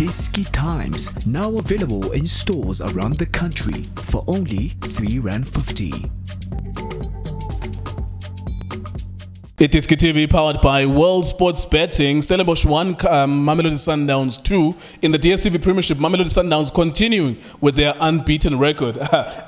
iDiski Times, now available in stores around the country for only R3.50. iDiskiTV powered by World Sports Betting. Stellenbosch 1, Mamelodi Sundowns 2. In the DSTV premiership, Mamelodi Sundowns continuing with their unbeaten record.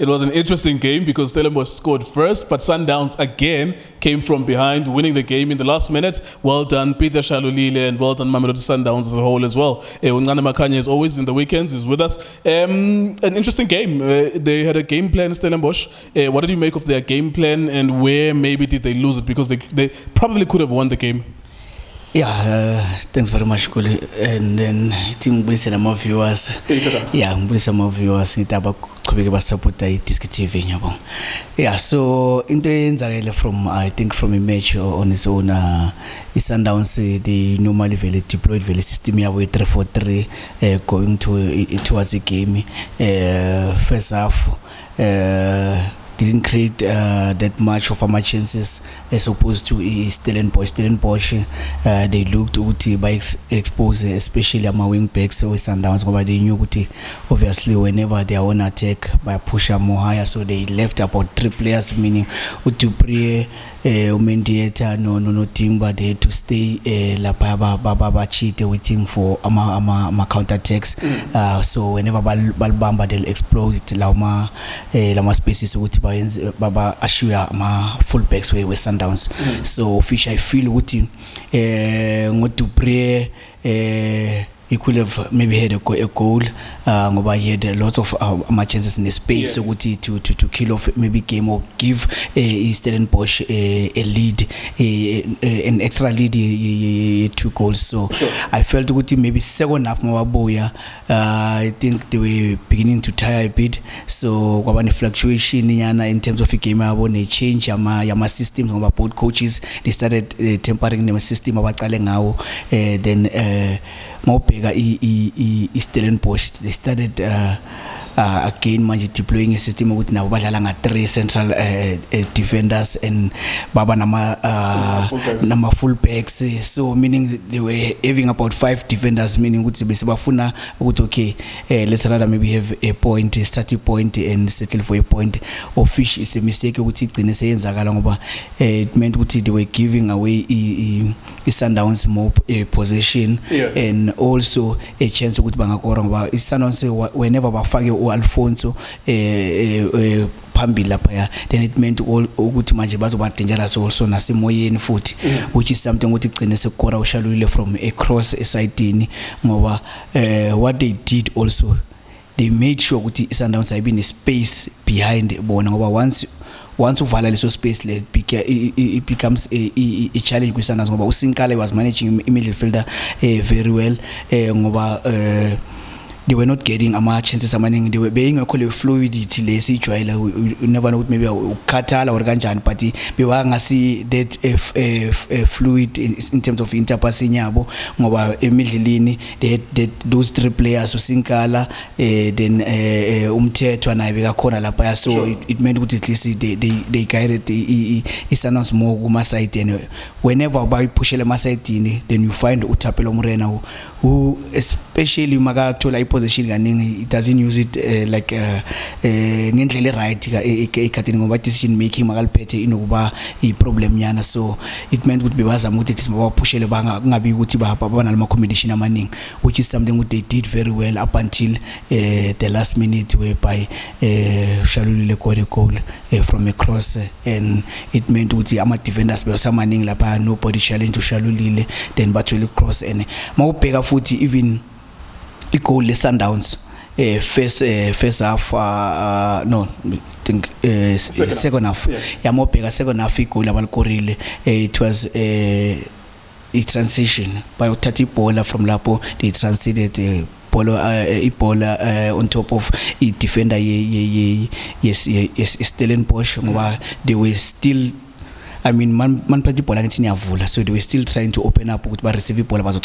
It was an interesting game because Stellenbosch scored first, but Sundowns again came from behind, winning the game in the last minute. Well done, Peter Shalulile, and well done, Mamelodi Sundowns as a whole as well. DukuDuku Makhanya, is always in the weekends, is with us. An interesting game. They had a game plan, Stellenbosch. What did you make of their game plan, and where maybe did they lose it? Because they probably could have won the game. Yeah, thanks very much, Kuli. And then I think we see more viewers. Yeah, we see more viewers. Nitaba kubeka support iDiskiTV. Yeah, so in the end, from I think from a match on its own, Sundowns they normally very deployed very system with 3-4-3 going towards the game. First half. Didn't create that much of our chances as opposed to Stellenbosch. They looked by expose, especially our wing backs with Sundowns, but they knew obviously whenever they are on attack by push up more higher, so they left about 3 players, meaning Utupre, Mediator, no Dimgba, they had to stay Baba cheat waiting for our counter attacks. So whenever Bamba they'll explode Lama spaces with Baba Ashua ma full backs with Sundowns. So fish I feel with him want to pray he could have maybe had a goal. He had lots of chances in the space, so to kill off maybe game or give Stellenbosch a lead, an extra lead, 2 goals. So sure. I felt maybe second half Mawaboya. I think they were beginning to tire a bit. So when fluctuation in terms of the game, they change yama system. Both coaches they started tempering the system about then Stellenbosch they started again deploying a system with now 3 central defenders and Baba number full backs. So meaning they were having about 5 defenders, meaning let's rather maybe have a point, a 30 point and settle for a point. Or fish is a mistake. It meant they were giving away Sundowns more possession and also a chance with Bangakora. Sundowns whenever Alfonso Pambila, then it meant all good Majibazo dangerous also Nasimoyen foot, which is something what Shalulile from across a side in what they did also, they made sure with Sundowns have been a space behind once you value space, it becomes a challenge with Sundowns. Usinkale was managing midfielder very well. They were not getting chances. They were being a fluidity. You never know, maybe Katal or Ganjan party. They were see that fluid in terms of interpassing. Immediately they had those 3 players, Usinkala, then Umteto and Ivega Kona Lapaya. So it meant at least they guided the Sundowns more Guma side. And whenever by Pushelema side, then you find Utapelo Morena, who especially Magatola it doesn't use it like ngendlela right ekhathini ngoba decision making makaliphethe inokuba iproblem yana. So it meant would be bazama ukuthi baphushele bangabi ukuthi babana lama combination amaningi, which is something what they did very well up until the last minute whereby Shalulile got a goal from a cross, and it meant ukuthi ama defenders besamaningi lapha, nobody challenge to Shalulile, then bathole cross and mawubheka futhi even goal Sundowns first half no I think second half more bigger second half goal abalkorile. It was a transition by 30 bowler from Lapo. They transited polo on top of a defender yes Stellenbosch. They were still man played ball against Nyavula, so they were still trying to open up with receive ball only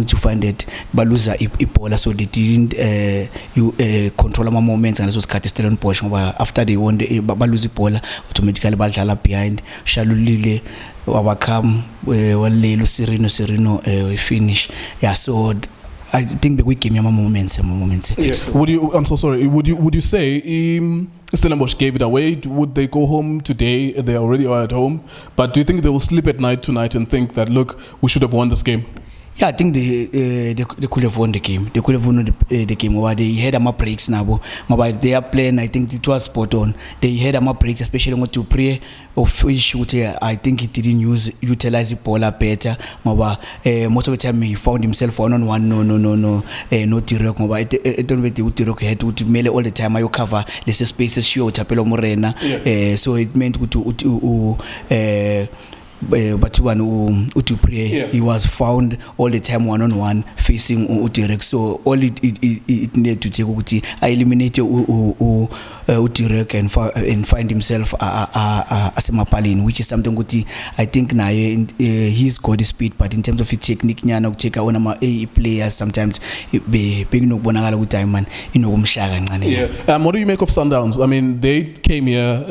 to find that baluza ball, so they didn't control my moments and also cut Stellenbosch. After they won the baluzi ball, automatically badlala behind Shalulile overcome Sirino we finish. So I think the week game moments. Yes. I'm so sorry. Would you say Stellenbosch gave it away? Would they go home today? They already are at home. But do you think they will sleep at night tonight and think that, look, we should have won this game? Yeah, I think they could have won the game. They could have won the game. Or they had my breaks now. But they are playing. I think it was spot on. They had my breaks, especially when to pray of shooter. I think he didn't utilize the ball better. Most of the time he found himself one-on-one. No direct. I don't know direct had to mail all the time. I cover the spaces show Tapelo Morena. So it meant to but to pray, he was found all the time one-on-one facing Utirek. So all it needed to take I eliminated Utirek and find himself as a Mapalin, which is something I think now he's got the speed, but in terms of his technique, now take on a players sometimes big no bonagala with time man what do you make of Sundowns? I mean, they came here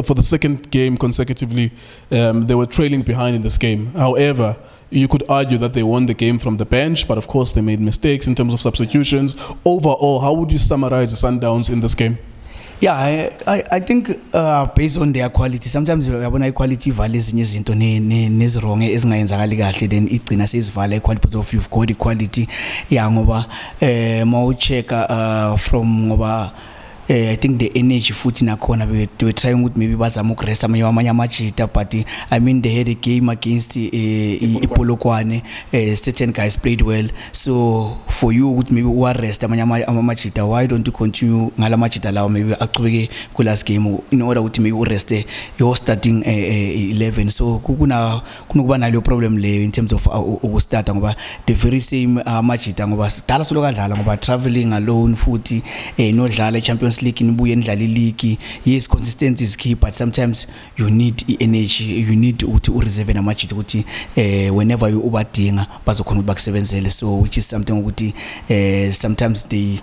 for the second game consecutively. They were trailing behind in this game. However, you could argue that they won the game from the bench, but of course they made mistakes in terms of substitutions. Overall, how would you summarize the Sundowns in this game? Yeah, I think based on their quality, sometimes when I quality values into ne wrong ezingayenzakali kahle, then igcina sesivala quality, but if you've got the quality, yeah, ngoba mau check from ngoba I think the energy foot in a corner, they were trying with maybe bazama ukuresta amanye amajita, but I mean they had a game against Polokwane. Certain guys played well, so for you with maybe rest amanye amajita, why don't you continue ngala majita lawo maybe aqhubeke ku last game in order to maybe rest your starting 11. So kunokuba nalo problem le in terms of ukustarta ngoba the very same majita ngoba sidala solokadlala ngoba traveling alone futhi nodlala Champions League nibuye ndlala league. Yes, consistency is key, but sometimes you need energy, you need to reserve na match ukuthi whenever you ubadinga bazokhona bakusebenzele. So which is something ukuthi sometimes they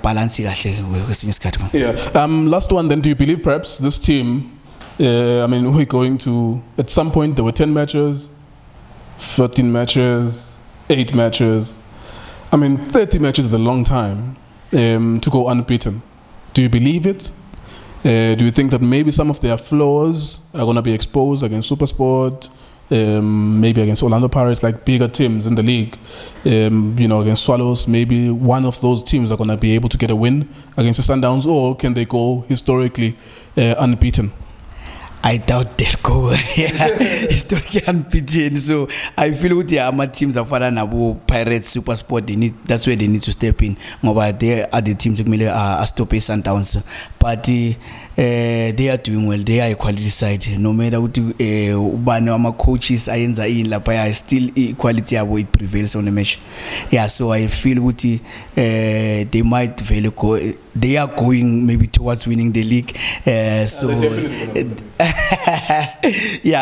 balance kahle kwesinye isikhathi. Yeah. Last one then, do you believe perhaps this team I mean, we're going to, at some point there were 10 matches, 13 matches, 8 matches. I mean, 30 matches is a long time to go unbeaten. Do you believe it? Do you think that maybe some of their flaws are going to be exposed against SuperSport, maybe against Orlando Pirates, like bigger teams in the league, against Swallows? Maybe one of those teams are going to be able to get a win against the Sundowns, or can they go historically unbeaten? I doubt they'll go historically unbeaten. So I feel with the Ama teams are far now Pirates, SuperSport, that's where they need to step in. They are the teams that are stopping Sundowns. But they are doing well. They are a quality side. No matter what my coaches are in La Paya, still quality it prevails on the match. Yeah, so I feel with they might really go. They are going maybe towards winning the league. Yeah,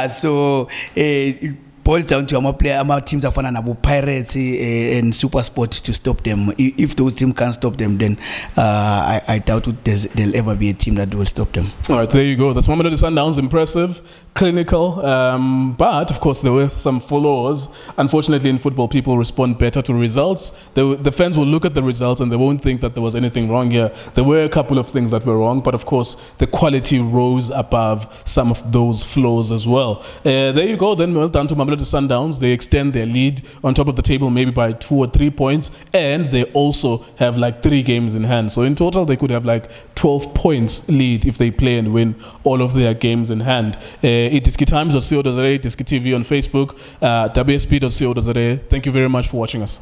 so it boils down to our teams are fun about Pirates and SuperSport to stop them. If those teams can't stop them, then I doubt there'll ever be a team that will stop them. All right, there you go. That's Mamelodi Sundowns. Impressive, clinical, but of course there were some flaws. Unfortunately, in football, people respond better to results. The fans will look at the results and they won't think that there was anything wrong here. There were a couple of things that were wrong, but of course the quality rose above some of those flaws as well. There you go. Then well done to Mamelodi Sundowns. They extend their lead on top of the table maybe by 2 or 3 points, and they also have like 3 games in hand. So in total, they could have like 12 points lead if they play and win all of their games in hand. iDiskiTimes.co.za, DSTV on Facebook, WSP.co.za. Thank you very much for watching us.